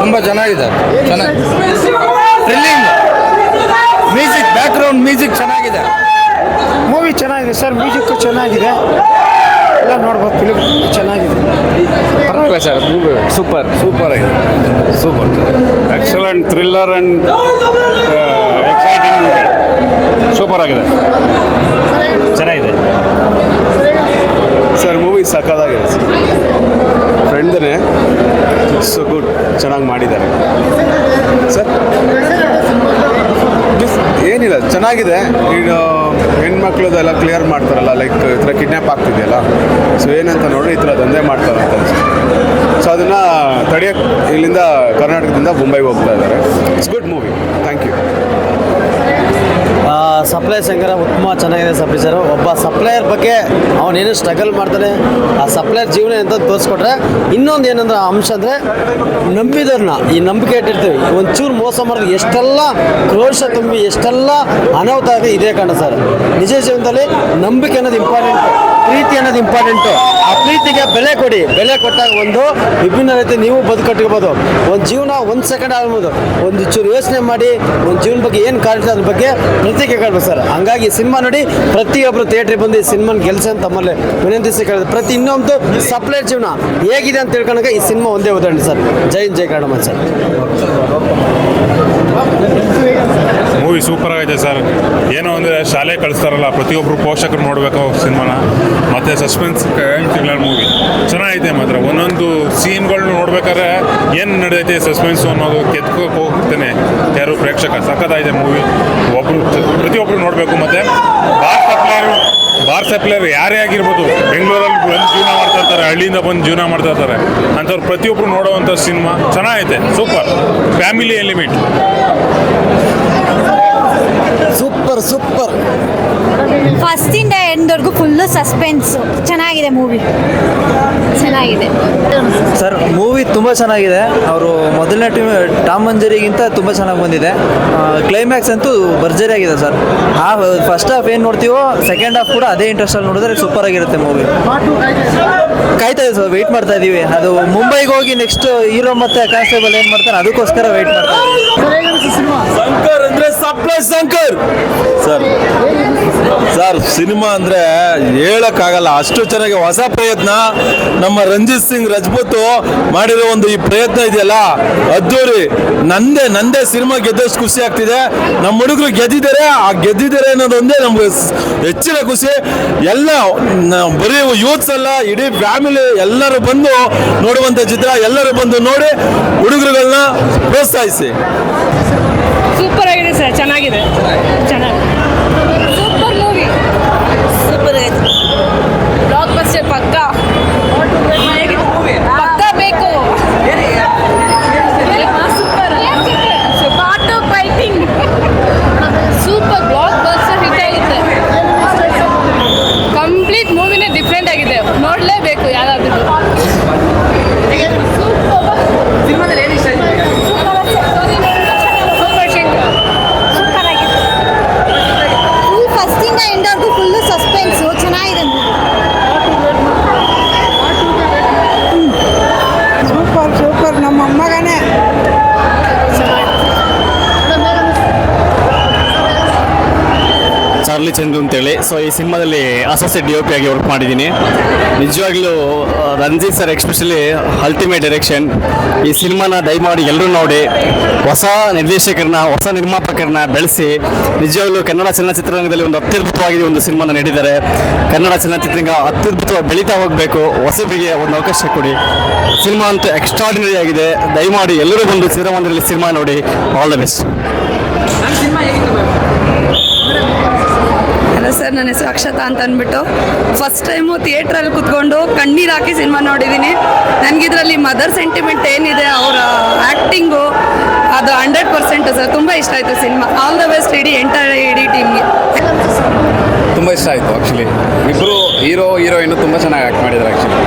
ತುಂಬ ಚೆನ್ನಾಗಿದೆ. ಚೆನ್ನಾಗಿ ಥ್ರಿಲ್ಲಿಂಗ್ ಮ್ಯೂಸಿಕ್, ಬ್ಯಾಕ್ಗ್ರೌಂಡ್ ಮ್ಯೂಸಿಕ್ ಚೆನ್ನಾಗಿದೆ. ಮೂವಿ ಚೆನ್ನಾಗಿದೆ ಸರ್, ಮ್ಯೂಸಿಕ್ಕು ಚೆನ್ನಾಗಿದೆ, ಎಲ್ಲ ನೋಡ್ಬೋದು. ಫಿಲಿಮ್ ಚೆನ್ನಾಗಿದೆ, ಪರವಾಗಿಲ್ಲ ಸರ್. ಮೂವಿ ಸೂಪರ್ ಆಗಿದೆ, super. Excellent thriller and exciting movie. Super ಆಗಿದೆ, ಚೆನ್ನಾಗಿದೆ ಸರ್. ಮೂವಿ ಸಕ್ಕತ್ತಾಗಿದೆ ಸರ್. ಫ್ರೆಂಡ್ನೇ ಇಟ್ಸ್ ಗುಡ್, ಚೆನ್ನಾಗಿ ಮಾಡಿದ್ದಾರೆ ಸರ್. ಏನಿಲ್ಲ, ಚೆನ್ನಾಗಿದೆ. ಈಗ ಹೆಣ್ಮಕ್ಳದೆಲ್ಲ ಕ್ಲಿಯರ್ ಮಾಡ್ತಾರಲ್ಲ, ಲೈಕ್ ಈ ಥರ ಕಿಡ್ನ್ಯಾಪ್ ಆಗ್ತಿದೆಯಲ್ಲ, ಸೊ ಏನಂತ ನೋಡ್ರಿ ಈ ಥರ ದಂಧೆ ಮಾಡ್ತಾರೆ ಅಂತ ಅನ್ಸುತ್ತೆ. ಸೊ ಅದನ್ನು ತಡೆಯೋಕ್ಕೆ ಇಲ್ಲಿಂದ ಕರ್ನಾಟಕದಿಂದ ಮುಂಬೈಗೆ ಹೋಗ್ತಾ ಇದ್ದಾರೆ. It's good movie. Thank you. Supply Shankara ಉತ್ತಮ ಚೆನ್ನಾಗಿದೆ. ಸರ್ ಒಬ್ಬ ಸಪ್ಲೈಯರ್ ಬಗ್ಗೆ ಅವನೇನು ಸ್ಟ್ರಗಲ್ ಮಾಡ್ತಾನೆ, ಆ ಸಪ್ಲೈಯರ್ ಜೀವನ ಅಂತ ತೋರಿಸ್ಕೊಟ್ರೆ. ಇನ್ನೊಂದು ಏನಂದ್ರೆ ಅಂಶ ಅಂದರೆ ನಂಬಿದವ್ರನ್ನ ಈ ನಂಬಿಕೆ ಇಟ್ಟಿರ್ತೀವಿ, ಒಂಚೂರು ಮೋಸ ಮಾಡಿದ್ರೆ ಎಷ್ಟೆಲ್ಲ ಕ್ರೋಶ ತುಂಬಿ ಎಷ್ಟೆಲ್ಲ ಅನಾಹುತ ಆಗಿದೆ. ಇದೇ ಕಾರಣ ಸರ್, ನಿಜ ಜೀವನದಲ್ಲಿ ನಂಬಿಕೆ ಅನ್ನೋದು ಇಂಪಾರ್ಟೆಂಟು, ಪ್ರೀತಿ ಅನ್ನೋದು ಇಂಪಾರ್ಟೆಂಟು. ಆ ಪ್ರೀತಿಗೆ ಬೆಲೆ ಕೊಡಿ. ಬೆಲೆ ಕೊಟ್ಟಾಗ ಒಂದು ವಿಭಿನ್ನ ರೀತಿ ನೀವು ಬದುಕಟ್ಟಿರ್ಬೋದು. ಒಂದು ಜೀವನ ಒಂದು ಸೆಕೆಂಡ್ ಆಗ್ಬೋದು, ಒಂದು ಚೂರು ಯೋಚನೆ ಮಾಡಿ ಒಂದು ಜೀವನ ಬಗ್ಗೆ ಏನು ಕಾಣ್ತದೆ ಅದ್ರ ಬಗ್ಗೆ ಪ್ರತಿಕ್ರಿಯೆ ಕೇಳ್ಬೇಕು ಸರ್. ಹಂಗಾಗಿ ಸಿನಿಮಾ ನೋಡಿ ಪ್ರತಿಯೊಬ್ಬರು ಥಿಯೇಟ್ರಿಗೆ ಬಂದು ಈ ಸಿನಿಮಾನ ಗೆಲ್ಸ ಅಂತ ತಮ್ಮಲ್ಲಿ ವಿನಂತಿಸಿ ಕೇಳಿದೆ. ಪ್ರತಿ ಇನ್ನೊಂದು ಸಪ್ಲೈಯರ್ ಜೀವನ ಹೇಗಿದೆ ಅಂತ ತಿಳ್ಕೊಂಡಾಗ ಈ ಸಿನಿಮಾ ಒಂದೇ ಉದಾಹರಣೆ ಸರ್. ಜೈ ಜೈ ಕನ್ನಡ ಸರ್. ಮೂವಿ ಸೂಪರ್ ಆಗಿದೆ ಸರ್. ಏನೋ ಅಂದರೆ ಶಾಲೆ ಕಳಿಸ್ತಾರಲ್ಲ, ಪ್ರತಿಯೊಬ್ಬರು ಪೋಷಕರು ನೋಡಬೇಕು ಸಿನಿಮಾನ. ಮತ್ತು ಸಸ್ಪೆನ್ಸ್ ಥ್ರಿಲ್ಲರ್ ಮೂವಿ ಚೆನ್ನಾಗೈತೆ. ಮಾತ್ರ ಒಂದೊಂದು ಸೀನ್ಗಳನ್ನ ನೋಡ್ಬೇಕಾದ್ರೆ ಏನು ನಡೆದೈತೆ ಸಸ್ಪೆನ್ಸು ಅನ್ನೋದು ಕೆತ್ಕೋಕೆ ಹೋಗ್ತೇನೆ ಯಾರು ಪ್ರೇಕ್ಷಕ. ಸಖತ್ತಾಗಿದೆ ಮೂವಿ, ಪ್ರತಿಯೊಬ್ಬರು ನೋಡಬೇಕು. ಮತ್ತು ಬಾರ್ ಸಪ್ಲೈಯರ್ ಯಾರೇ ಆಗಿರ್ಬೋದು, ಬೆಂಗಳೂರಲ್ಲಿ ಬಂದು ಜೀವನ ಮಾಡ್ತಾ ಇರ್ತಾರೆ, ಹಳ್ಳಿಯಿಂದ ಬಂದು ಜೀವನ ಮಾಡ್ತಾ ಇರ್ತಾರೆ ಅಂಥವ್ರು ಪ್ರತಿಯೊಬ್ಬರು ನೋಡೋವಂಥ ಸಿನಿಮಾ ಚೆನ್ನಾಗೈತೆ. Super family element. ಸೂಪರ್ ಫಸ್ಟಿಂದ ಎಂಡ್ವರೆಗೂ ಫುಲ್ಲು ಸಸ್ಪೆನ್ಸು. ಚೆನ್ನಾಗಿದೆ ಮೂವಿ, ಚೆನ್ನಾಗಿದೆ ಸರ್. ಮೂವಿ ತುಂಬ ಚೆನ್ನಾಗಿದೆ. ಅವರು ಮೊದಲನೇ ಟಾಮ್ ಮಂಜರಿಗಿಂತ ತುಂಬ ಚೆನ್ನಾಗಿ ಬಂದಿದೆ. ಕ್ಲೈಮ್ಯಾಕ್ಸ್ ಅಂತೂ ಭರ್ಜರಿ ಆಗಿದೆ ಸರ್. ಫಸ್ಟ್ ಹಾಫ್ ಏನು ನೋಡ್ತೀವೋ ಸೆಕೆಂಡ್ ಹಾಫ್ ಕೂಡ ಅದೇ ಇಂಟ್ರೆಸ್ಟಲ್ಲಿ ನೋಡಿದ್ರೆ ಸೂಪರ್ ಆಗಿರುತ್ತೆ ಮೂವಿ. ಕಾಯ್ತಾ ಇದೆ ಸರ್, ವೆಯ್ಟ್ ಮಾಡ್ತಾ ಇದ್ದೀವಿ. ಅದು ಮುಂಬೈಗೆ ಹೋಗಿ ನೆಕ್ಸ್ಟ್ ಹೀರೋ ಮತ್ತು ಕಾನ್ಸ್ಟೇಬಲ್ ಏನು ಮಾಡ್ತಾರೆ ಅದಕ್ಕೋಸ್ಕರ ವೆಯ್ಟ್ ಮಾಡ್ತಾ ಇದ್ದೀವಿ. ಶಂಕರ್ ಅಂದರೆ ಸಪ್ಲೈ ಶಂಕರ್ ಸರ್. ಸಿನಿಮಾ ಅಂದರೆ ಹೇಳೋಕ್ಕಾಗಲ್ಲ, ಅಷ್ಟು ಚೆನ್ನಾಗಿ ಹೊಸ ಪ್ರಯತ್ನ. ನಮ್ಮ ರಂಜಿತ್ ಸಿಂಗ್ ರಜಪೂತ್ ಮಾಡಿರೋ ಒಂದು ಈ ಪ್ರಯತ್ನ ಇದೆಯಲ್ಲ, ಅದ್ದೂರಿ. ನಂದೇ ಸಿನಿಮಾ ಗೆದ್ದಷ್ಟು ಖುಷಿ ಆಗ್ತಿದೆ. ನಮ್ಮ ಹುಡುಗರು ಗೆದ್ದಿದ್ದಾರೆ ಅನ್ನೋದೊಂದೇ ನಮ್ಗೆ ಹೆಚ್ಚಿನ ಖುಷಿ. ಎಲ್ಲ ಬರೀ ಯೂತ್ಸ್ ಅಲ್ಲ, ಇಡೀ ಫ್ಯಾಮಿಲಿ ಎಲ್ಲರೂ ಬಂದು ನೋಡುವಂಥ ಚಿತ್ರ. ಎಲ್ಲರೂ ಬಂದು ನೋಡಿ ಹುಡುಗರುಗಳನ್ನ ಪ್ರೋತ್ಸಾಹಿಸಿ. ಸೂಪರ್ ಆಗಿದೆ ಸರ್, ಚೆನ್ನಾಗಿದೆ, ಚೆನ್ನಾಗಿ ಸೂಪರ್ ಮೂವಿ, ಸೂಪರ್ ಆಗಿದೆ. ಬ್ಲಾಕ್ ಬಸ್ಟರ್ ಪಕ್ಕ ಬೇಕು. Super part of fighting, super blockbuster hit ಆಗಿದೆ. ಕಂಪ್ಲೀಟ್ ಮೂವಿನೇ ಡಿಫ್ರೆಂಟ್ ಆಗಿದೆ, ನೋಡಲೇಬೇಕು ಯಾರಾದರೂ. ಚಾರ್ಲಿ ಚಂದ್ರು ಅಂತೇಳಿ. ಸೊ ಈ ಸಿನಿಮಾದಲ್ಲಿ ಅಸೋಸಿಯೇಟ್ DOP ಆಗಿ ವರ್ಕ್ ಮಾಡಿದ್ದೀನಿ. ನಿಜವಾಗ್ಲೂ Ranjith sir especially ultimate direction. ಈ ಸಿನಿಮಾನ ದಯಮಾಡಿ ಎಲ್ಲರೂ ನೋಡಿ, ಹೊಸ ನಿರ್ದೇಶಕರನ್ನ ಹೊಸ ನಿರ್ಮಾಪಕರನ್ನ ಬೆಳೆಸಿ ನಿಜವಾಗ್ಲೂ ಕನ್ನಡ ಚಲನಚಿತ್ರರಂಗದಲ್ಲಿ ಒಂದು ಅತ್ಯದ್ಭುತವಾಗಿ ಒಂದು ಸಿನಿಮಾನ ನೀಡಿದ್ದಾರೆ. ಕನ್ನಡ ಚಲನಚಿತ್ರರಂಗ ಅತ್ಯದ್ಭುತವಾಗಿ ಬೆಳೀತಾ ಹೋಗಬೇಕು, ಹೊಸಬರಿಗೆ ಒಂದು ಅವಕಾಶ ಕೊಡಿ. ಸಿನಿಮಾ ಅಂತೂ ಎಕ್ಸ್ಟ್ರಾರ್ಡಿನರಿ ಆಗಿದೆ. ದಯಮಾಡಿ ಎಲ್ಲರೂ ಬಂದು ಚಿತ್ರಮಂದಿರದಲ್ಲಿ ಸಿನಿಮಾ ನೋಡಿ. All the best. Hello sir, ನನ್ನ ಹೆಸರು ಅಕ್ಷತಾ ಅಂತ ಅಂದ್ಬಿಟ್ಟು ಫಸ್ಟ್ ಟೈಮು ಥಿಯೇಟ್ರಲ್ಲಿ ಕುತ್ಕೊಂಡು ಕಣ್ಣೀರು ಹಾಕಿ ಸಿನಿಮಾ ನೋಡಿದ್ದೀನಿ. ನನಗಿದ್ರಲ್ಲಿ ಮದರ್ ಸೆಂಟಿಮೆಂಟ್ ಏನಿದೆ, ಅವರ ಆ್ಯಕ್ಟಿಂಗು ಅದು 100% ಸರ್. ತುಂಬ ಇಷ್ಟ ಆಯಿತು ಸಿನಿಮಾ. ಆಲ್ ದ ಬೆಸ್ಟ್ ಇಡೀ ಟೀಮ್ಗೆ. ತುಂಬ ಇಷ್ಟ ಆಯಿತು ಆ್ಯಕ್ಚುಲಿ. ಇಬ್ಬರು ಹೀರೋ ಹೀರೋಯಿನ್ನು ತುಂಬ ಚೆನ್ನಾಗಿ ಆ್ಯಕ್ಟ್ ಮಾಡಿದ್ದಾರೆ ಆ್ಯಕ್ಚುಲಿ.